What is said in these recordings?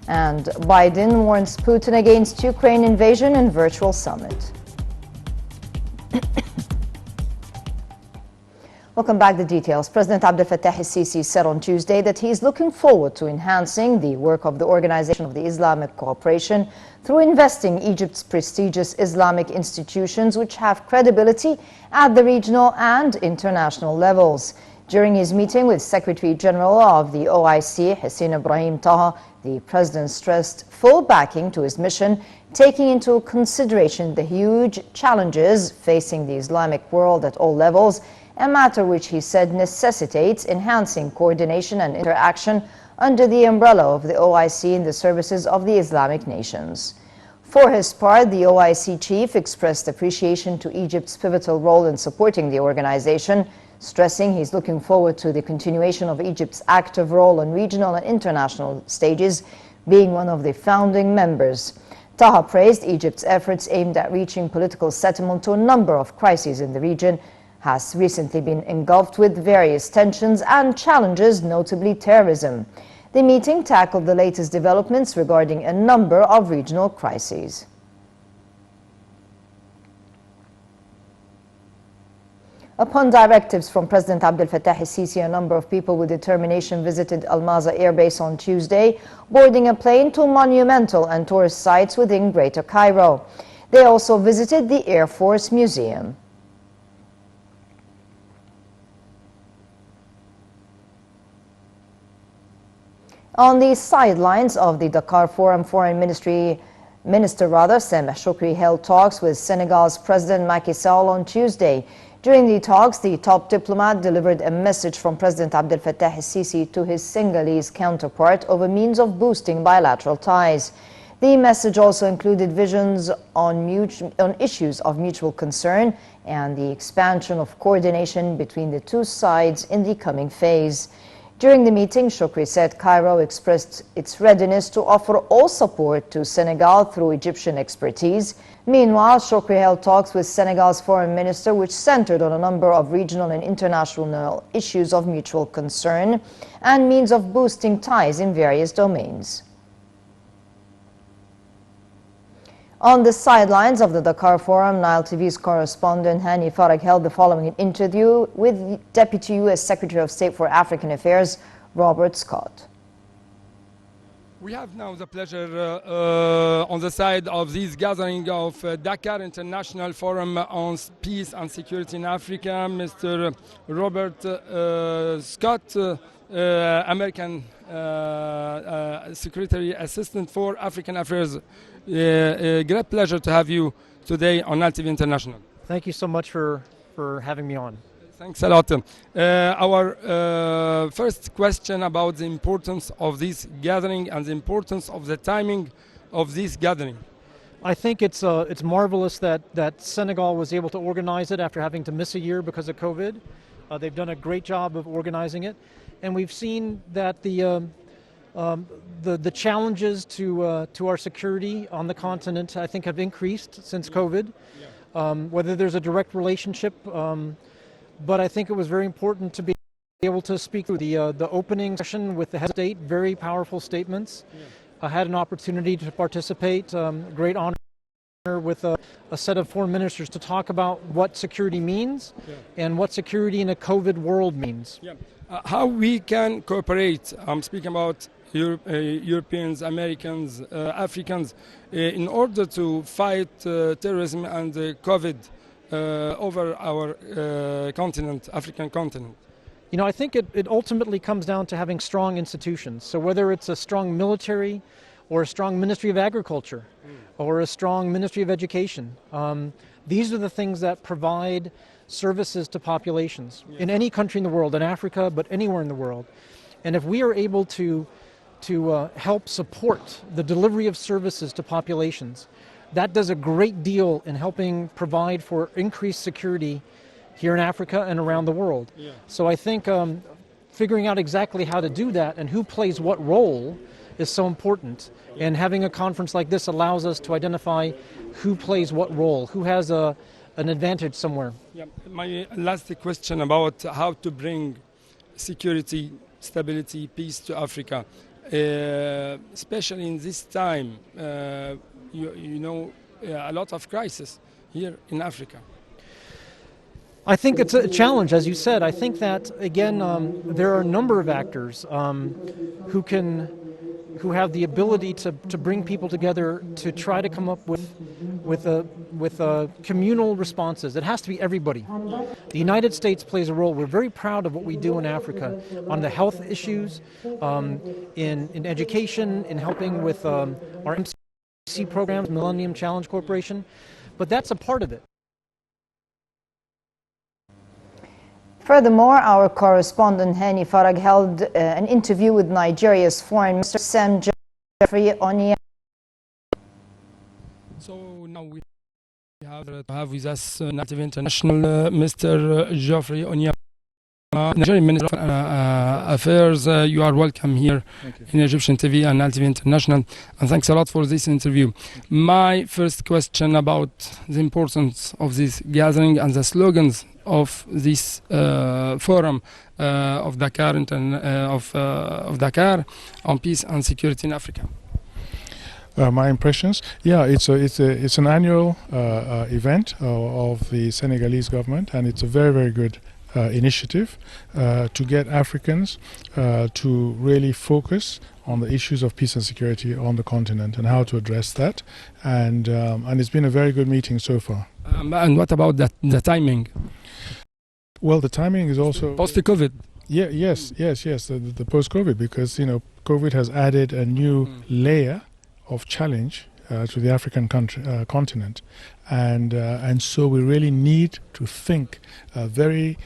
And Biden warns Putin against Ukraine invasion in virtual summit. Welcome back. The details. President Abdel Fattah el-Sisi said on Tuesday that he is looking forward to enhancing the work of the Organization of the Islamic Cooperation through investing in Egypt's prestigious Islamic institutions, which have credibility at the regional and international levels. During his meeting with Secretary General of the OIC, Hussein Ibrahim Taha, the president stressed full backing to his mission, taking into consideration the huge challenges facing the Islamic world at all levels, a matter which he said necessitates enhancing coordination and interaction under the umbrella of the OIC in the services of the Islamic nations. For his part, the OIC chief expressed appreciation to Egypt's pivotal role in supporting the organization, stressing he's looking forward to the continuation of Egypt's active role on regional and international stages, being one of the founding members. Taha praised Egypt's efforts aimed at reaching political settlement to a number of crises in the region, has recently been engulfed with various tensions and challenges, notably terrorism. The meeting tackled the latest developments regarding a number of regional crises. Upon directives from President Abdel Fattah el-Sisi, a number of people with determination visited Al Maza Air Base on Tuesday, boarding a plane to monumental and tourist sites within Greater Cairo. They also visited the Air Force Museum. On the sidelines of the Dakar Forum, Foreign Minister Sameh Shoukry held talks with Senegal's President Macky Sall on Tuesday. During the talks, the top diplomat delivered a message from President Abdel Fattah el-Sisi to his Senegalese counterpart of a means of boosting bilateral ties. The message also included visions on issues of mutual concern and the expansion of coordination between the two sides in the coming phase. During the meeting, Shoukry said Cairo expressed its readiness to offer all support to Senegal through Egyptian expertise. Meanwhile, Shoukry held talks with Senegal's foreign minister, which centered on a number of regional and international issues of mutual concern and means of boosting ties in various domains. On the sidelines of the Dakar Forum, Nile TV's correspondent Hani Farag held the following interview with Deputy U.S. Secretary of State for African Affairs, Robert Scott. We have now the pleasure on the side of this gathering of Dakar International Forum on Peace and Security in Africa, Mr. Robert Scott, American Secretary Assistant for African Affairs. Great pleasure to have you today on Nile TV International. Thank you so much for having me on. Thanks a lot. Our first question about the importance of this gathering and the importance of the timing of this gathering. I think it's marvelous that Senegal was able to organize it after having to miss a year because of COVID. They've done a great job of organizing it, and we've seen that the challenges to our security on the continent, I think, have increased since COVID. Whether there's a direct relationship, but I think it was very important to be able to speak through the opening session with the head of state. Very powerful statements. I had an opportunity to participate. Great honor with a set of foreign ministers to talk about what security means and what security in a COVID world means. How we can cooperate, I'm speaking about Europeans, Americans, Africans, in order to fight terrorism and COVID over our continent, African continent. You know, I think it ultimately comes down to having strong institutions. So whether it's a strong military or a strong Ministry of Agriculture or a strong Ministry of Education, these are the things that provide services to populations in any country in the world, in Africa, but anywhere in the world. And if we are able to help support the delivery of services to populations, that does a great deal in helping provide for increased security here in Africa and around the world. So I think figuring out exactly how to do that and who plays what role is so important. And having a conference like this allows us to identify who plays what role, who has an advantage somewhere. My last question about how to bring security, stability, peace to Africa. especially in this time, a lot of crisis here in Africa. I think it's a challenge, as you said. I think that, again, there are a number of actors who have the ability to bring people together to try to come up with communal responses. It has to be everybody. The United States plays a role. We're very proud of what we do in Africa on the health issues, in education, in helping with our MC programs, Millennium Challenge Corporation, but that's a part of it. Furthermore, our correspondent Hani Farag held an interview with Nigeria's Foreign Minister Sam Jeffrey Onyema. So now we have with us Native International Mr. Geoffrey Onyema, Nigerian Minister of Affairs. You are welcome here in Egyptian TV and Native International, and thanks a lot for this interview. My first question about the importance of this gathering and the slogans of this forum of Dakar of Dakar on peace and security in Africa. My impressions, yeah, it's an annual event of the Senegalese government, and it's a very good initiative to get Africans to really focus on the issues of peace and security on the continent and how to address that, and it's been a very good meeting so far. And what about the timing? Well, the timing is also post-COVID. Yeah, yes, the post-COVID, because COVID has added a new layer of challenge to the African continent, and so we really need to think very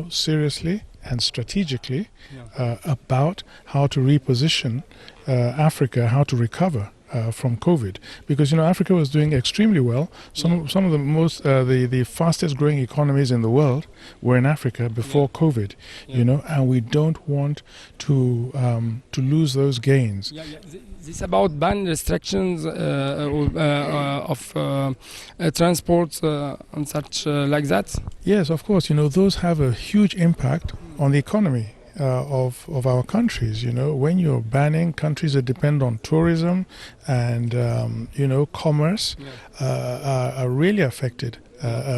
seriously and strategically about how to reposition Africa, how to recover from COVID, because Africa was doing extremely well. Some of the most the fastest growing economies in the world were in Africa before COVID, and we don't want to lose those gains. This about ban restrictions of transport and such like that. Yes, of course. Those have a huge impact on the economy of our countries. When you're banning countries that depend on tourism and commerce, are really affected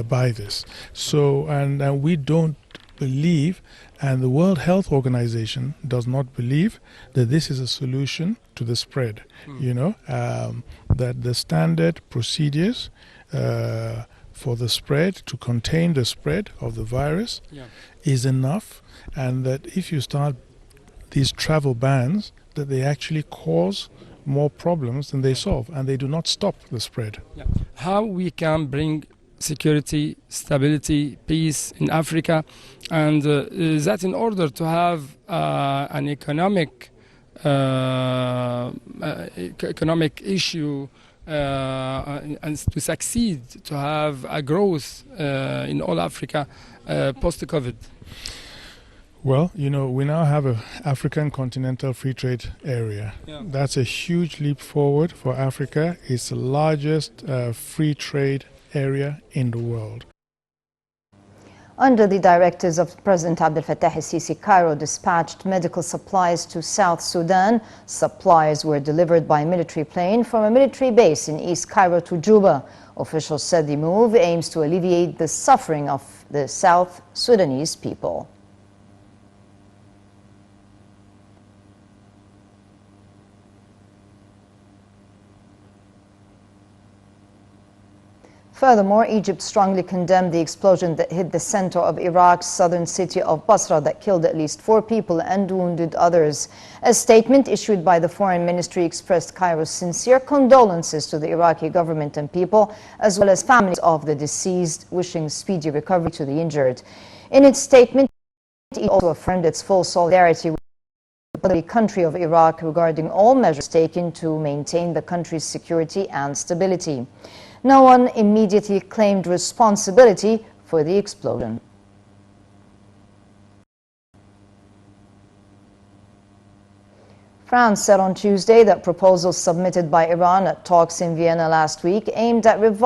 by this. So and we don't believe, and the World Health Organization does not believe, that this is a solution to the spread. That the standard procedures for the spread, to contain the spread of the virus, is enough, and that if you start these travel bans, that they actually cause more problems than they solve, and they do not stop the spread. How we can bring security, stability, peace in Africa, and that in order to have an economic issue and to succeed, to have a growth in all Africa post-COVID? Well, we now have an African Continental Free Trade Area. That's a huge leap forward for Africa. It's the largest free trade area in the world. Under the directives of President Abdel Fattah el-Sisi, Cairo dispatched medical supplies to South Sudan. Supplies were delivered by military plane from a military base in East Cairo to Juba. Officials said the move aims to alleviate the suffering of the South Sudanese people. Furthermore, Egypt strongly condemned the explosion that hit the center of Iraq's southern city of Basra that killed at least 4 people and wounded others. A statement issued by the Foreign Ministry expressed Cairo's sincere condolences to the Iraqi government and people, as well as families of the deceased, wishing speedy recovery to the injured. In its statement, it also affirmed its full solidarity with the country of Iraq regarding all measures taken to maintain the country's security and stability. No one immediately claimed responsibility for the explosion. France said on Tuesday that proposals submitted by Iran at talks in Vienna last week aimed at reviving